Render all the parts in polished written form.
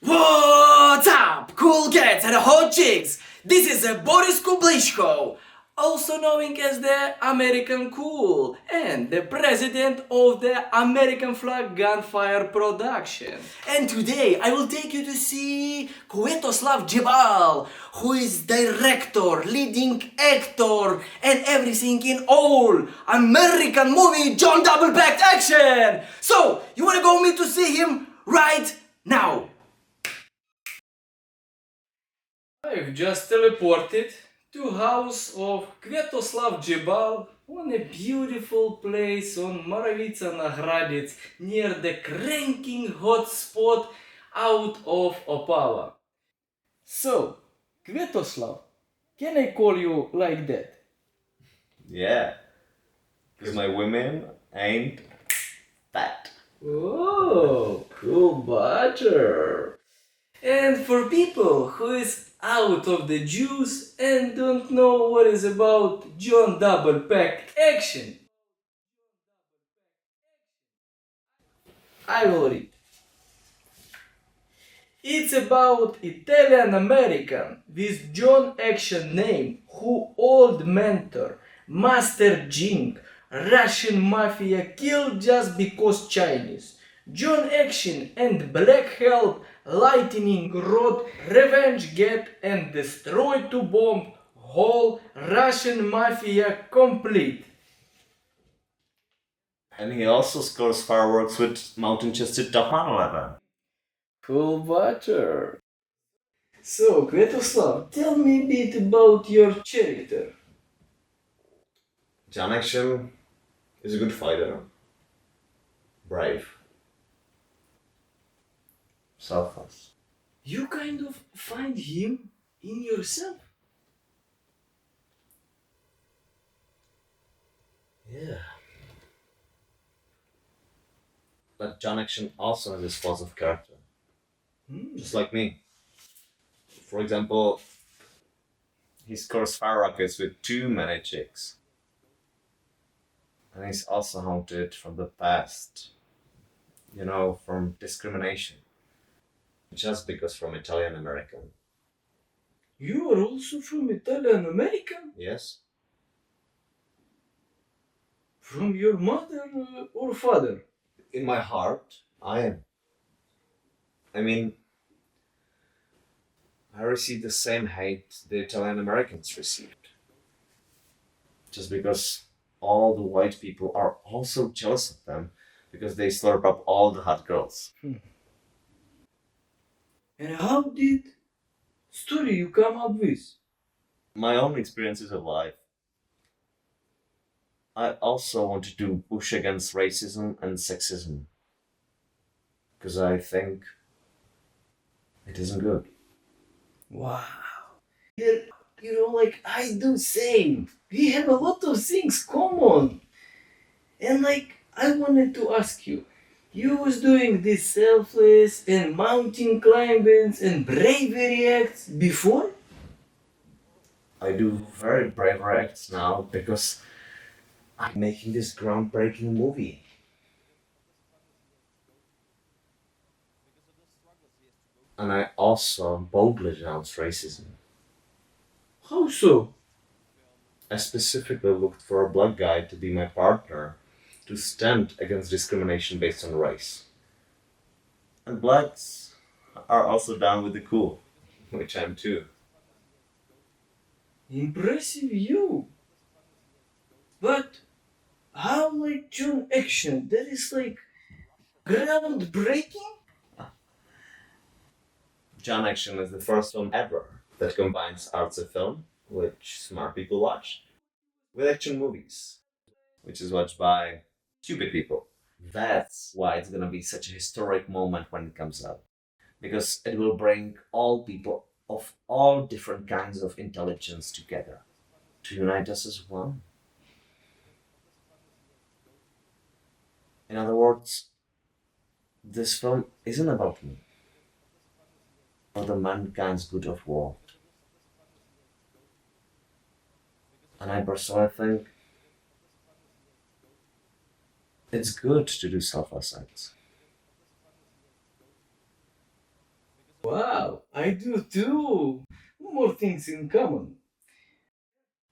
What's up, cool cats and hot chicks? This is Boris Kublishko, also known as the American Cool and the president of the American Flag Gunfire Production. And today I will take you to see Květoslav Jebal, who is director, leading actor and everything in all American movie John Double-Packed action. So, you wanna go me to see him right now? I've just teleported to house of Květoslav Jebal on a beautiful place on Moravica na Hradec near the cranking hot spot out of Opava. So, Květoslav, can I call you like that? Yeah, because my women ain't fat. Oh, cool butter. And for people who is out of the juice and don't know what is about John Double-Packed action, I will read. It's about Italian American with John Action name who old mentor, Master Jing, Russian mafia killed just because Chinese. John Action and Black Help, Lightning Rod, Revenge Get and Destroy to Bomb, whole Russian mafia complete. And he also scores fireworks with mountain-chested Top 11. Cool butter. So, Květoslav, tell me a bit about your character. John Action is a good fighter. Brave. Selfless. You kind of find him in yourself. Yeah. But John Action also has his flaws of character. Just like me. For example, he scores fireworks with too many chicks. And he's also haunted from the past. You know, from discrimination. Just because from Italian American. You are also from Italian American? Yes? From your mother or father? In my heart, I am. I mean, I received the same hate the Italian Americans received. Just because all the white people are also jealous of them because they slurp up all the hot girls. And how did story you come up with? My own experiences of life. I also wanted to push against racism and sexism. Because I think it isn't good. Wow. You know, like I do same. We have a lot of things common. And like I wanted to ask you, you was doing this selfless and mountain climbings and bravery acts before? I do very brave acts now because I'm making this groundbreaking movie. And I also boldly denounce racism. How so? I specifically looked for a black guy to be my partner to stand against discrimination based on race. And blacks are also down with the cool, which I'm too. Impressive you. But how like John Action? That is like groundbreaking? John Action is the first film ever that combines arts of film, which smart people watch, with action movies, which is watched by stupid people. That's why it's gonna be such a historic moment when it comes out. Because it will bring all people of all different kinds of intelligence together to unite us as one. In other words, this film isn't about me, or the mankind's good of war. And I personally think it's good to do selfless acts. I do too. More things in common.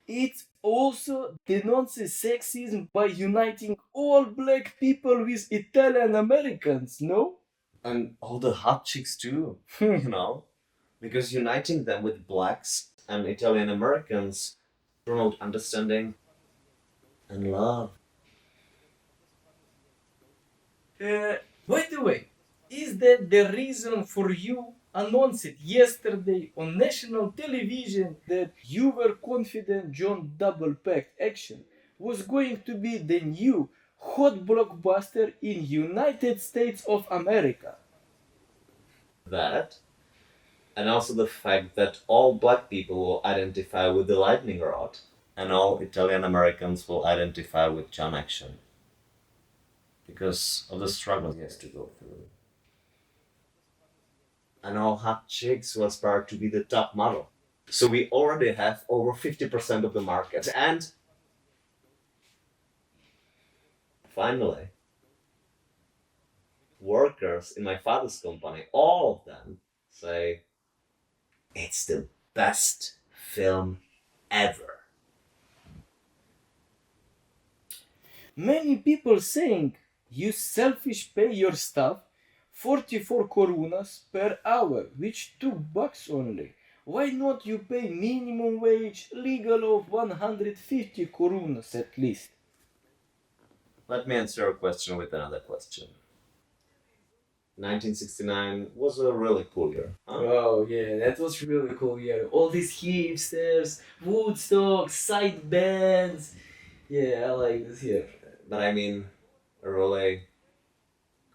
It also denounces sexism by uniting all black people with Italian Americans, no? And all the hot chicks too, you know? Because uniting them with blacks and Italian Americans promote understanding and love. By the way, is that the reason for you announced yesterday on national television that you were confident John Double Pact Action was going to be the new hot blockbuster in United States of America? That, and also the fact that all black people will identify with the lightning rod, and all Italian Americans will identify with John Action. Because of the struggle he has to go through. And all hot chicks will aspire to be the top model. So we already have over 50% of the market. And finally, workers in my father's company, all of them, say it's the best film ever. Many people saying you selfish pay your staff 44 coronas per hour, which $2 only. Why not you pay minimum wage legal of 150 coronas at least? Let me answer your question with another question. 1969 was a really cool year. Huh? Oh yeah, that was really cool year. All these hipsters, Woodstock, side bands. Yeah, I like this year. But I mean, a really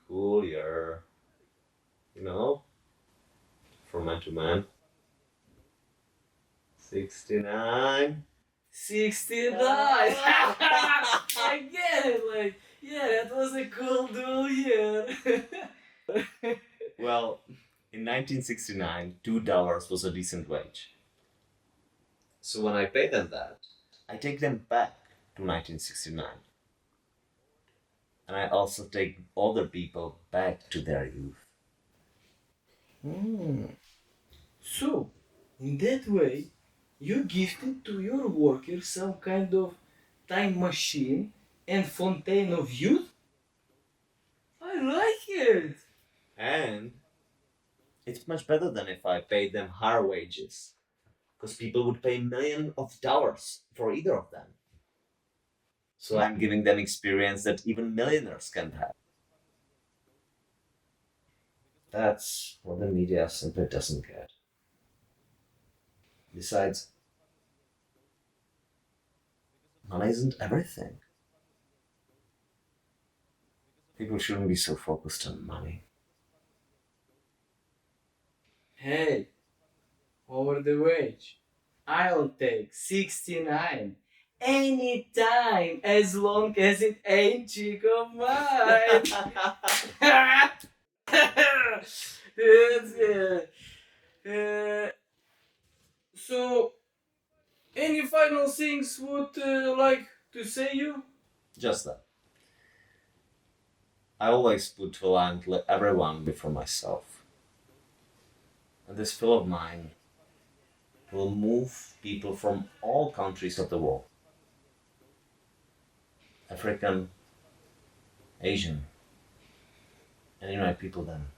cool year. You know? From man to man. 69. 69! I get it, like, yeah, that was a cool dual year. Well, in 1969, $2 was a decent wage. So when I pay them that, I take them back to 1969. And I also take other people back to their youth. So, in that way, you gifted to your workers some kind of time machine and fountain of youth? I like it! And it's much better than if I paid them higher wages. Because people would pay millions of dollars for either of them. So I'm giving them experience that even millionaires can't have. That's what the media simply doesn't get. Besides, money isn't everything. People shouldn't be so focused on money. Hey, over the wage. I'll take 69 anytime as long as it ain't chick of mine. That's it. So, any final things would like to say you? Just that. I always put to land everyone before myself. And this film of mine will move people from all countries of the world. African, Asian, and unite people then.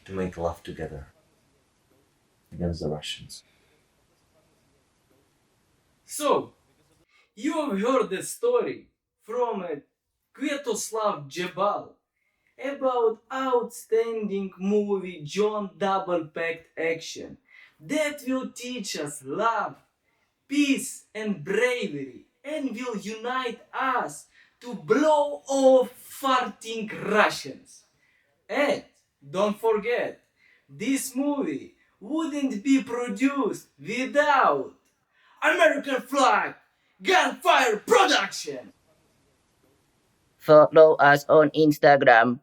To make love together against the Russians. So, you have heard the story from Květoslav Jebal about outstanding movie John Double Pact Action that will teach us love, peace and bravery and will unite us to blow off farting Russians. And don't forget, this movie wouldn't be produced without American Flag Gunfire Production. Follow us on Instagram